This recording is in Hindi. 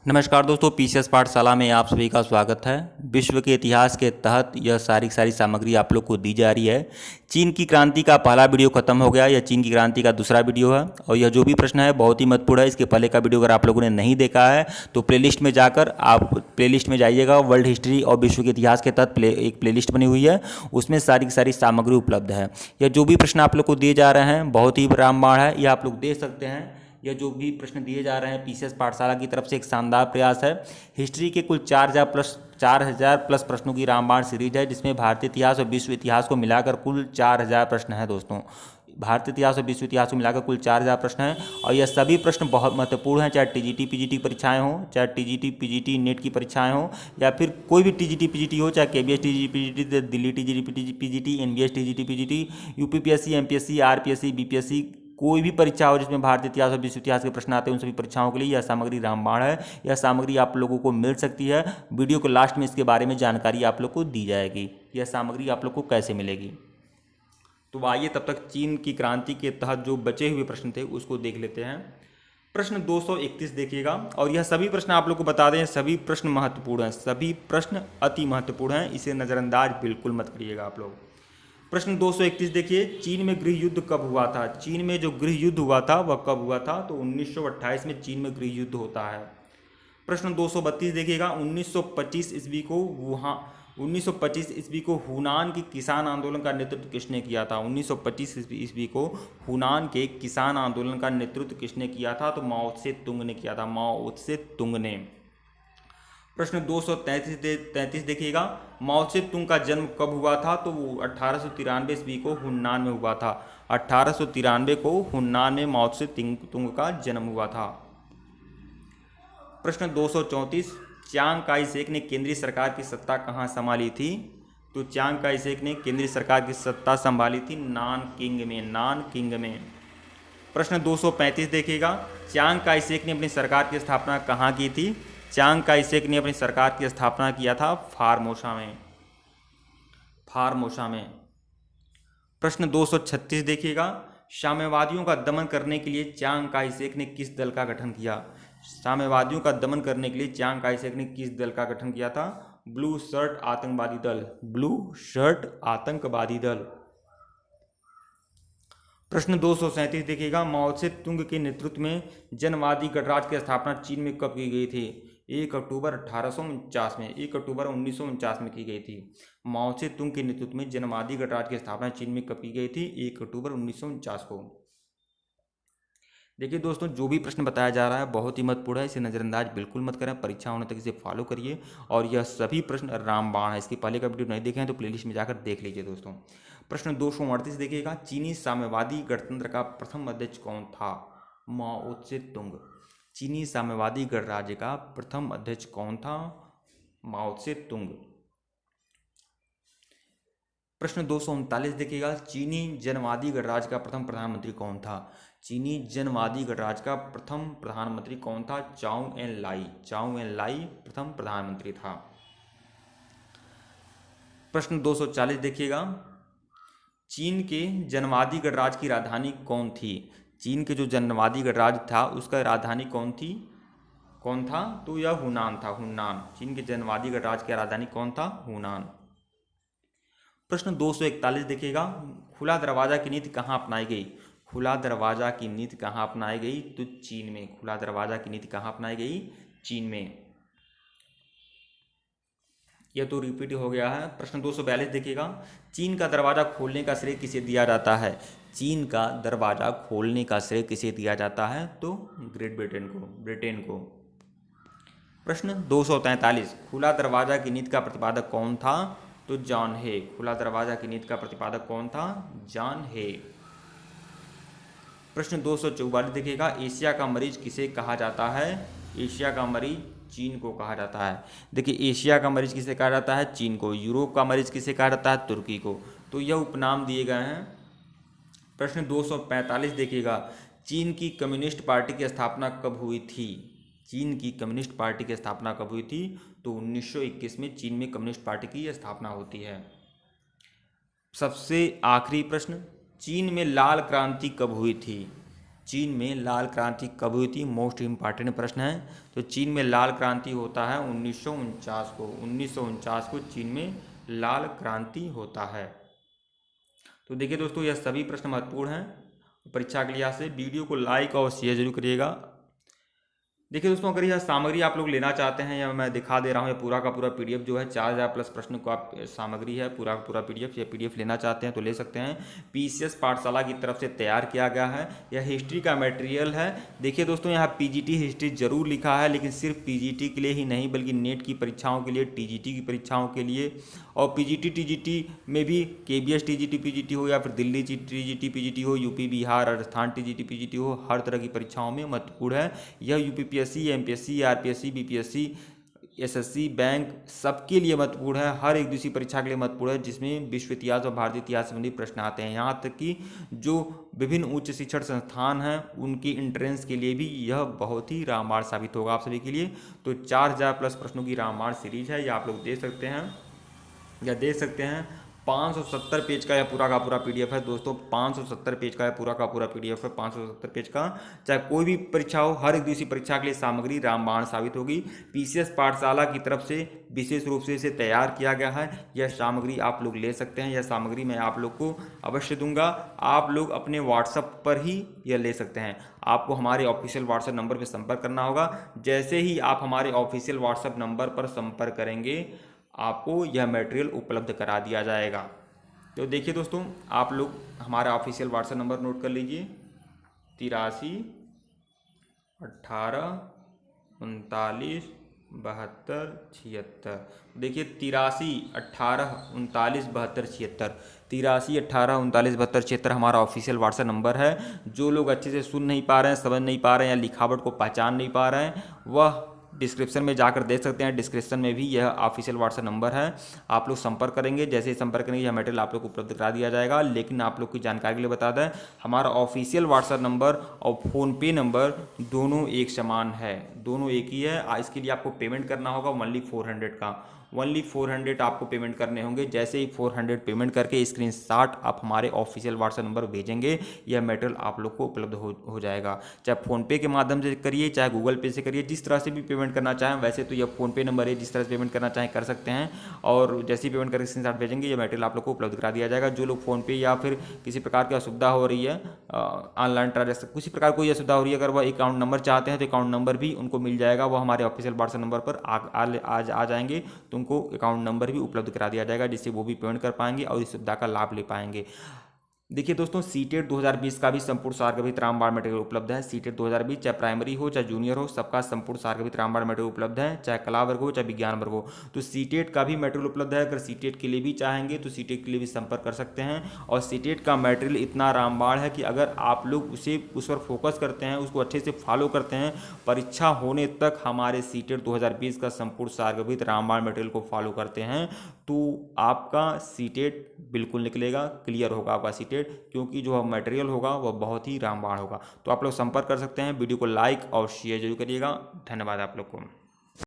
नमस्कार दोस्तों, पीसीएस पाठशाला में आप सभी का स्वागत है। विश्व के इतिहास के तहत यह सारी सामग्री आप लोग को दी जा रही है। चीन की क्रांति का पहला वीडियो खत्म हो गया। यह चीन की क्रांति का दूसरा वीडियो है और यह जो भी प्रश्न है बहुत ही महत्वपूर्ण है। इसके पहले का वीडियो अगर आप लोगों ने नहीं देखा है तो प्लेलिस्ट में जाकर आप प्लेलिस्ट में जाइएगा। वर्ल्ड हिस्ट्री और विश्व के इतिहास के तहत एक प्लेलिस्ट बनी हुई है, उसमें सारी की सारी सामग्री उपलब्ध है। यह जो भी प्रश्न आप लोग को दिए जा रहे हैं बहुत ही रामबाण है, यह आप लोग देख सकते हैं। यह जो भी प्रश्न दिए जा रहे हैं पीसीएस पाठशाला की तरफ से एक शानदार प्रयास है। हिस्ट्री के कुल 4,000 प्लस प्रश्नों की रामबाण सीरीज है, जिसमें भारतीय इतिहास और विश्व इतिहास को मिलाकर कुल 4,000 प्रश्न हैं दोस्तों। भारतीय इतिहास और विश्व इतिहास को मिलाकर कुल 4,000 प्रश्न हैं और यह सभी प्रश्न बहुत महत्वपूर्ण हैं, चाहे टीजीटी पीजीटी परीक्षाएं हों, चाहे टीजीटी पीजीटी नेट की परीक्षाएं हों, या फिर कोई भी टीजीटी पीजीटी हो, चाहे KBS TGT PGT, Delhi TGT PGT, NBS TGT PGT, UPPSC, MPSC, RPSC, BPSC, कोई भी परीक्षा हो जिसमें भारतीय इतिहास और विश्व इतिहास के प्रश्न आते हैं, उन सभी परीक्षाओं के लिए यह सामग्री रामबाण है। यह सामग्री आप लोगों को मिल सकती है। वीडियो के लास्ट में इसके बारे में जानकारी आप लोग को दी जाएगी। यह सामग्री आप लोग को कैसे मिलेगी, तो आइए तब तक चीन की क्रांति के तहत जो बचे हुए प्रश्न थे उसको देख लेते हैं। प्रश्न 231 देखिएगा, और यह सभी प्रश्न आप लोग को बता दें, सभी प्रश्न महत्वपूर्ण हैं, सभी प्रश्न अति महत्वपूर्ण हैं, इसे नज़रअंदाज बिल्कुल मत करिएगा आप लोग। प्रश्न 231 देखिए, चीन में गृह युद्ध कब हुआ था? चीन में जो गृह युद्ध हुआ था वह कब हुआ था? तो 1928 में चीन में गृह युद्ध होता है। प्रश्न 232 देखिएगा, 1925 ईस्वी को हुनान के किसान आंदोलन का नेतृत्व किसने किया था? 1925 ईस्वी को हुनान के किसान आंदोलन का नेतृत्व किसने किया था? तो माओ त्से तुंग ने किया था, माओ त्से तुंग ने। प्रश्न 233 देखिएगा, माओ त्से तुंग का जन्म कब हुआ था? तो वो 1893 ईस्वी को हुन्नान में हुआ था। 1893 को हुन्नान में माओ त्से तुंग का जन्म हुआ था। प्रश्न 234, चांग काई शेक ने केंद्रीय सरकार की सत्ता कहाँ संभाली थी? तो चांग काई शेक ने केंद्रीय सरकार की सत्ता संभाली थी नानकिंग में। प्रश्न 235 देखिएगा, चांग काई शेक ने अपनी सरकार की स्थापना कहाँ की थी? चांग काई शेक ने अपनी सरकार की स्थापना किया था फार्मोसा में। प्रश्न 236 देखिएगा, साम्यवादियों का दमन करने के लिए चांग काई शेक ने किस दल का गठन किया? साम्यवादियों का दमन करने के लिए चांग काई शेक ने किस दल का गठन किया था? ब्लू शर्ट आतंकवादी दल। प्रश्न 237 देखिएगा, माओ त्से तुंग के नेतृत्व में जनवादी गणराज्य की स्थापना चीन में कब की गई थी? 1 अक्टूबर 1849 में, 1 अक्टूबर 1949 में की गई थी। माओ त्से तुंग के नेतृत्व में जनवादी गणराज्य की स्थापना चीन में कब की गई थी? 1 अक्टूबर 1949 को। देखिए दोस्तों, जो भी प्रश्न बताया जा रहा है बहुत ही महत्वपूर्ण है, इसे नज़रअंदाज बिल्कुल मत करें, परीक्षा होने तक इसे फॉलो करिए। और यह सभी प्रश्न रामबाण है। इसके पहले का वीडियो नहीं देखे हैं तो प्लेलिस्ट में जाकर देख लीजिए दोस्तों। प्रश्न 238 देखिएगा, चीनी साम्यवादी गणतंत्र का प्रथम अध्यक्ष कौन था? माओ त्से तुंग। चीनी साम्यवादी गणराज्य का प्रथम अध्यक्ष कौन था? माओ त्से तुंग। प्रश्न 239 देखिएगा, चीनी जनवादी गणराज्य का प्रथम प्रधानमंत्री कौन था? चीनी जनवादी गणराज्य का प्रथम प्रधानमंत्री कौन था? चाउ एन लाई प्रथम प्रधानमंत्री था। प्रश्न 240 देखिएगा, चीन के जनवादी गणराज्य की राजधानी कौन थी? चीन के जो जनवादी गणराज्य था उसका राजधानी कौन था? तो यह हुनान था, हुनान। चीन के जनवादी गणराज्य की राजधानी कौन था? हुनान। प्रश्न 241 देखिएगा, खुला दरवाजा की नीति कहाँ अपनाई गई? खुला दरवाजा की नीति कहाँ अपनाई गई? तो चीन में। खुला दरवाजा की नीति कहाँ अपनाई गई? चीन में। यह तो रिपीट हो गया है। प्रश्न 242 देखिएगा, चीन का दरवाजा खोलने का श्रेय किसे दिया जाता है? चीन का दरवाजा खोलने का श्रेय किसे दिया जाता है? तो ग्रेट ब्रिटेन को। प्रश्न 243, खुला दरवाजा की नीति का प्रतिपादक कौन था? तो जॉन हे। खुला दरवाजा की नीति का प्रतिपादक कौन था? जॉन हे। प्रश्न 244 देखिएगा, एशिया का मरीज किसे कहा जाता है? एशिया का मरीज चीन को कहा जाता है। देखिए, एशिया का मरीज किसे कहा जाता है? चीन को। यूरोप का मरीज किसे कहा जाता है? तुर्की को। तो यह उपनाम दिए गए हैं। प्रश्न 245 देखिएगा, चीन की कम्युनिस्ट पार्टी की स्थापना कब हुई थी? चीन की कम्युनिस्ट पार्टी की स्थापना कब हुई थी? तो 1921 में चीन में कम्युनिस्ट पार्टी की स्थापना होती है। सबसे आखिरी प्रश्न, चीन में लाल क्रांति कब हुई थी? चीन में लाल क्रांति कब हुई थी, मोस्ट इम्पॉर्टेंट प्रश्न है। तो चीन में लाल क्रांति होता है 1949 को, 1949 को चीन में लाल क्रांति होता है। तो देखिए दोस्तों, यह सभी प्रश्न महत्वपूर्ण हैं परीक्षा के लिहाज से। वीडियो को लाइक और शेयर जरूर करिएगा। देखिए दोस्तों, अगर यह सामग्री आप लोग लेना चाहते हैं, या मैं दिखा दे रहा हूँ, ये पूरा का पूरा पीडीएफ जो है 4000 प्लस प्रश्न को आप सामग्री है, पूरा का पूरा पीडीएफ, ये पीडीएफ लेना चाहते हैं तो ले सकते हैं। पीसीएस पाठशाला की तरफ से तैयार किया गया है। यह हिस्ट्री का मटेरियल है। देखिए दोस्तों, यहाँ पीजीटी हिस्ट्री जरूर लिखा है, लेकिन सिर्फ पीजीटी के लिए ही नहीं, बल्कि नेट की परीक्षाओं के लिए, टीजीटी की परीक्षाओं के लिए, और पीजीटी टीजीटी में भी केबीएस टीजीटी पीजीटी हो, या फिर दिल्ली टीजीटी पीजीटी हो, UP Bihar Rajasthan TGT PGT हो, हर तरह की परीक्षाओं में महत्वपूर्ण है। यह UPPSC, MPSC, RPSC, BPSC, SSC, bank सबके लिए महत्वपूर्ण है। हर एक दूसरी परीक्षा के लिए महत्वपूर्ण है, जिसमें विश्व इतिहास और भारतीय इतिहास संबंधी प्रश्न आते हैं। यहाँ तक कि जो विभिन्न उच्च शिक्षण संस्थान हैं, उनकी एंट्रेंस के लिए भी यह बहुत ही रामबाण साबित होगा आप सभी के लिए। तो 4000 प्लस प्रश्नों की रामबाण सीरीज है, ये आप लोग देख सकते हैं, या देख सकते हैं। 570 पेज का यह पूरा का पूरा पीडीएफ है दोस्तों, 570 पेज का यह पूरा का पूरा पीडीएफ है, 570 पेज का। चाहे कोई भी परीक्षा हो, हर एक दूसरी परीक्षा के लिए सामग्री रामबाण साबित होगी। पीसीएस पाठशाला की तरफ से विशेष रूप से इसे तैयार किया गया है। यह सामग्री आप लोग ले सकते हैं, यह सामग्री मैं आप लोग को अवश्य दूंगा। आप लोग अपने व्हाट्सएप पर ही यह ले सकते हैं। आपको हमारे ऑफिशियल व्हाट्सएप नंबर पर संपर्क करना होगा। जैसे ही आप हमारे ऑफिशियल व्हाट्सएप नंबर पर संपर्क करेंगे, आपको यह मटेरियल उपलब्ध करा दिया जाएगा। तो देखिए दोस्तों, आप लोग हमारा ऑफिशियल व्हाट्सएप नंबर नोट कर लीजिए, 83 18 39 72 76। देखिए 83 18 39 72 76, 83 18 39 72 76 हमारा ऑफिशियल व्हाट्सएप नंबर है। जो लोग अच्छे से सुन नहीं पा रहे हैं, समझ नहीं पा रहे हैं, या लिखावट को पहचान नहीं पा रहे हैं, वह डिस्क्रिप्शन में जाकर देख सकते हैं। डिस्क्रिप्शन में भी यह ऑफिशियल व्हाट्सएप नंबर है। आप लोग संपर्क करेंगे, जैसे ही संपर्क करेंगे यह मटेरियल आप लोग को उपलब्ध करा दिया जाएगा। लेकिन आप लोग की जानकारी के लिए बता दें, हमारा ऑफिशियल व्हाट्सएप नंबर और फ़ोनपे नंबर दोनों एक समान है, दोनों एक ही है। इसके लिए आपको पेमेंट करना होगा ओनली 400 का, ओनली 400 आपको पेमेंट करने होंगे। जैसे ही 400 पेमेंट करके स्क्रीनशॉट आप हमारे ऑफिशियल व्हाट्सएप नंबर भेजेंगे, यह मटेरियल आप लोग को उपलब्ध हो जाएगा। चाहे फ़ोनपे के माध्यम से करिए, चाहे गूगल पे से करिए, जिस तरह से भी पेमेंट करना चाहें। वैसे तो यह फ़ोनपे नंबर है, जिस तरह से पेमेंट करना चाहें कर सकते हैं। और जैसे ही पेमेंट करके स्क्रीनशॉट भेजेंगे, यह मटेरियल आप लोग को उपलब्ध करा दिया जाएगा। जो लोग फ़ोनपे या फिर किसी प्रकार की असुविधा हो रही है, ऑनलाइन ट्रांजेक्शन किसी प्रकार कोई असुविधा हो रही है, अगर वह अकाउंट नंबर चाहते हैं तो अकाउंट नंबर भी उनको मिल जाएगा। वो हमारे ऑफिशियल व्हाट्सएप नंबर पर आज आ जाएंगे, तो उनको अकाउंट नंबर भी उपलब्ध करा दिया जाएगा, जिससे वो भी पेमेंट कर पाएंगे और इस सुविधा का लाभ ले पाएंगे। देखिए दोस्तों, सीटेट 2020 का भी संपूर्ण सारगर्भित रामबाण मटेरियल उपलब्ध है। सीटेट 2020 चाहे प्राइमरी हो चाहे जूनियर हो, सबका संपूर्ण सारगर्भित रामबाण मटेरियल उपलब्ध है, चाहे कला वर्ग हो चाहे विज्ञान वर्ग हो। तो सीटेट का भी मटेरियल उपलब्ध है। अगर सीटेट के लिए भी चाहेंगे तो सीटेट के लिए भी संपर्क कर सकते हैं। और सीटेट का मटेरियल इतना रामबाण है कि अगर आप लोग उस पर फोकस करते हैं, उसको अच्छे से फॉलो करते हैं, परीक्षा होने तक हमारे सीटेट 2020 का संपूर्ण सारगर्भित रामबाण मटेरियल को फॉलो करते हैं, तो आपका सीटेट बिल्कुल निकलेगा, क्लियर होगा आपका सीटेट, क्योंकि जो मटेरियल होगा वह बहुत ही रामबाण होगा। तो आप लोग संपर्क कर सकते हैं। वीडियो को लाइक और शेयर जरूर करिएगा। धन्यवाद आप लोग को।